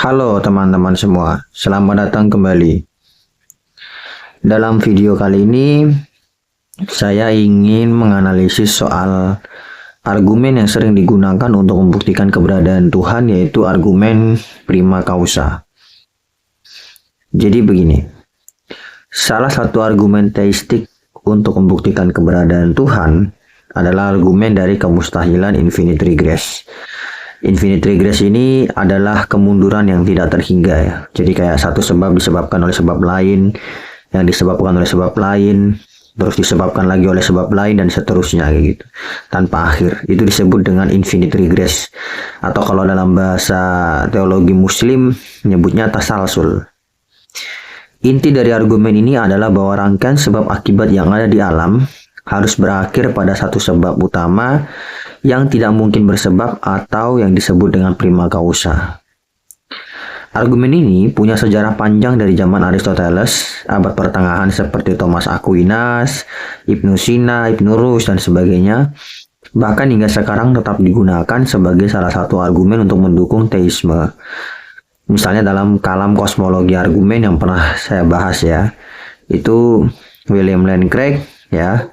Halo teman-teman semua, selamat datang kembali. Dalam video kali ini, saya ingin menganalisis soal argumen yang sering digunakan untuk membuktikan keberadaan Tuhan, yaitu argumen prima causa. Jadi begini, salah satu argumen teistik untuk membuktikan keberadaan Tuhan adalah argumen dari kemustahilan infinite regress. Infinite regress ini adalah kemunduran yang tidak terhingga ya. Jadi kayak satu sebab disebabkan oleh sebab lain, yang disebabkan oleh sebab lain, terus disebabkan lagi oleh sebab lain dan seterusnya kayak gitu. Tanpa akhir. Itu disebut dengan infinite regress. Atau kalau dalam bahasa teologi Muslim menyebutnya tasalsul. Inti dari argumen ini adalah bahwa rangkaian sebab akibat yang ada di alam harus berakhir pada satu sebab utama yang tidak mungkin bersebab atau yang disebut dengan prima causa. Argumen ini punya sejarah panjang dari zaman Aristoteles, abad pertengahan seperti Thomas Aquinas, Ibnu Sina, Ibnu Rus, dan sebagainya. Bahkan hingga sekarang tetap digunakan sebagai salah satu argumen untuk mendukung teisme. Misalnya dalam kalam kosmologi argumen yang pernah saya bahas ya, itu William Lane Craig ya,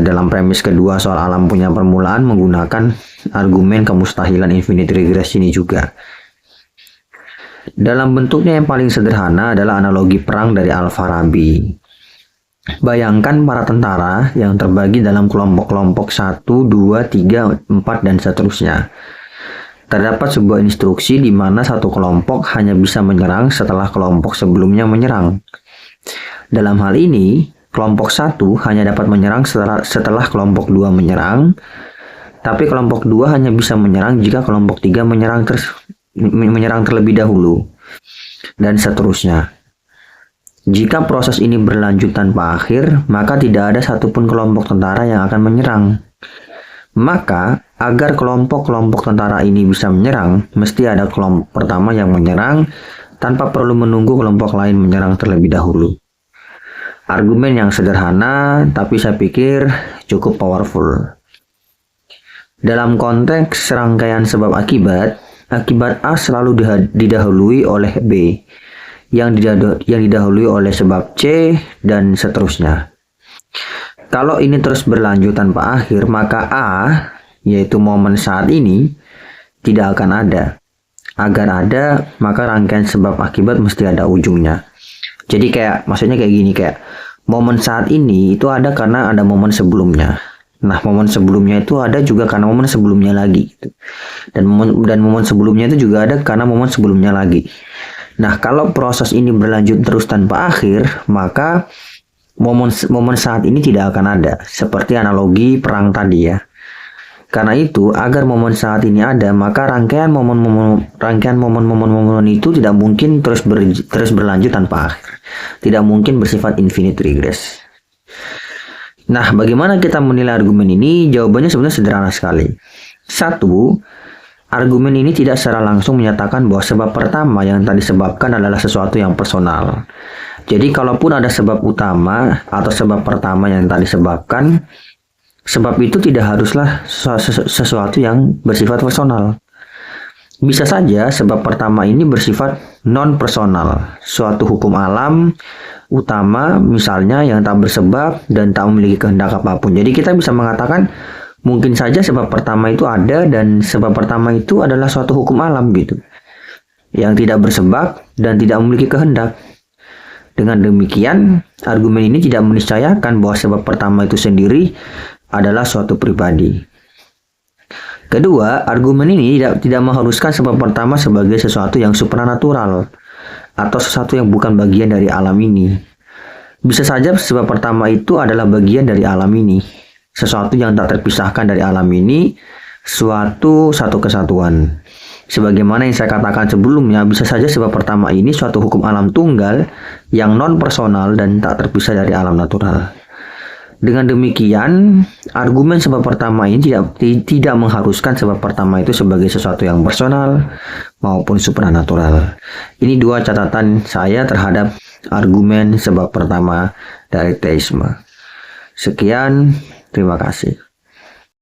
dalam premis kedua soal alam punya permulaan menggunakan argumen kemustahilan infinite regress ini juga. Dalam bentuknya yang paling sederhana adalah analogi perang dari Al-Farabi. Bayangkan para tentara yang terbagi dalam kelompok-kelompok 1, 2, 3, 4, dan seterusnya. Terdapat sebuah instruksi di mana satu kelompok hanya bisa menyerang setelah kelompok sebelumnya menyerang. Dalam hal ini, kelompok 1 hanya dapat menyerang setelah kelompok 2 menyerang, tapi kelompok 2 hanya bisa menyerang jika kelompok 3 menyerang terlebih dahulu, dan seterusnya. Jika proses ini berlanjut tanpa akhir, maka tidak ada satupun kelompok tentara yang akan menyerang. Maka, agar kelompok-kelompok tentara ini bisa menyerang, mesti ada kelompok pertama yang menyerang tanpa perlu menunggu kelompok lain menyerang terlebih dahulu. Argumen yang sederhana, tapi saya pikir cukup powerful. Dalam konteks serangkaian sebab akibat, akibat A selalu didahului oleh B, yang didahului oleh sebab C, dan seterusnya. Kalau ini terus berlanjut tanpa akhir, maka A, yaitu momen saat ini, tidak akan ada. Agar ada, maka rangkaian sebab akibat mesti ada ujungnya. Jadi maksudnya kayak gini, kayak momen saat ini itu ada karena ada momen sebelumnya. Nah, momen sebelumnya itu ada juga karena momen sebelumnya lagi. Gitu. Dan momen sebelumnya itu juga ada karena momen sebelumnya lagi. Nah, kalau proses ini berlanjut terus tanpa akhir, maka momen saat ini tidak akan ada. Seperti analogi perang tadi ya. Karena itu, agar momen saat ini ada, maka rangkaian momen-momen itu tidak mungkin terus berlanjut tanpa akhir. Tidak mungkin bersifat infinite regress. Nah, bagaimana kita menilai argumen ini? Jawabannya sebenarnya sederhana sekali. 1. Argumen ini tidak secara langsung menyatakan bahwa sebab pertama yang tadi disebabkan adalah sesuatu yang personal. Jadi, kalaupun ada sebab utama atau sebab pertama yang tadi disebabkan, sebab itu tidak haruslah sesuatu yang bersifat personal. Bisa saja sebab pertama ini bersifat non-personal, suatu hukum alam utama misalnya yang tak bersebab dan tak memiliki kehendak apapun. Jadi kita bisa mengatakan mungkin saja sebab pertama itu ada dan sebab pertama itu adalah suatu hukum alam gitu, yang tidak bersebab dan tidak memiliki kehendak. Dengan demikian, argumen ini tidak meniscayakan bahwa sebab pertama itu sendiri adalah suatu pribadi. Kedua, argumen ini tidak mengharuskan sebab pertama sebagai sesuatu yang supranatural atau sesuatu yang bukan bagian dari alam ini. Bisa saja sebab pertama itu adalah bagian dari alam ini, sesuatu yang tak terpisahkan dari alam ini, satu kesatuan. Sebagaimana yang saya katakan sebelumnya, bisa saja sebab pertama ini suatu hukum alam tunggal yang non-personal dan tak terpisah dari alam natural. Dengan demikian, argumen sebab pertama ini tidak mengharuskan sebab pertama itu sebagai sesuatu yang personal maupun supranatural. Ini dua catatan saya terhadap argumen sebab pertama dari teisme. Sekian, terima kasih.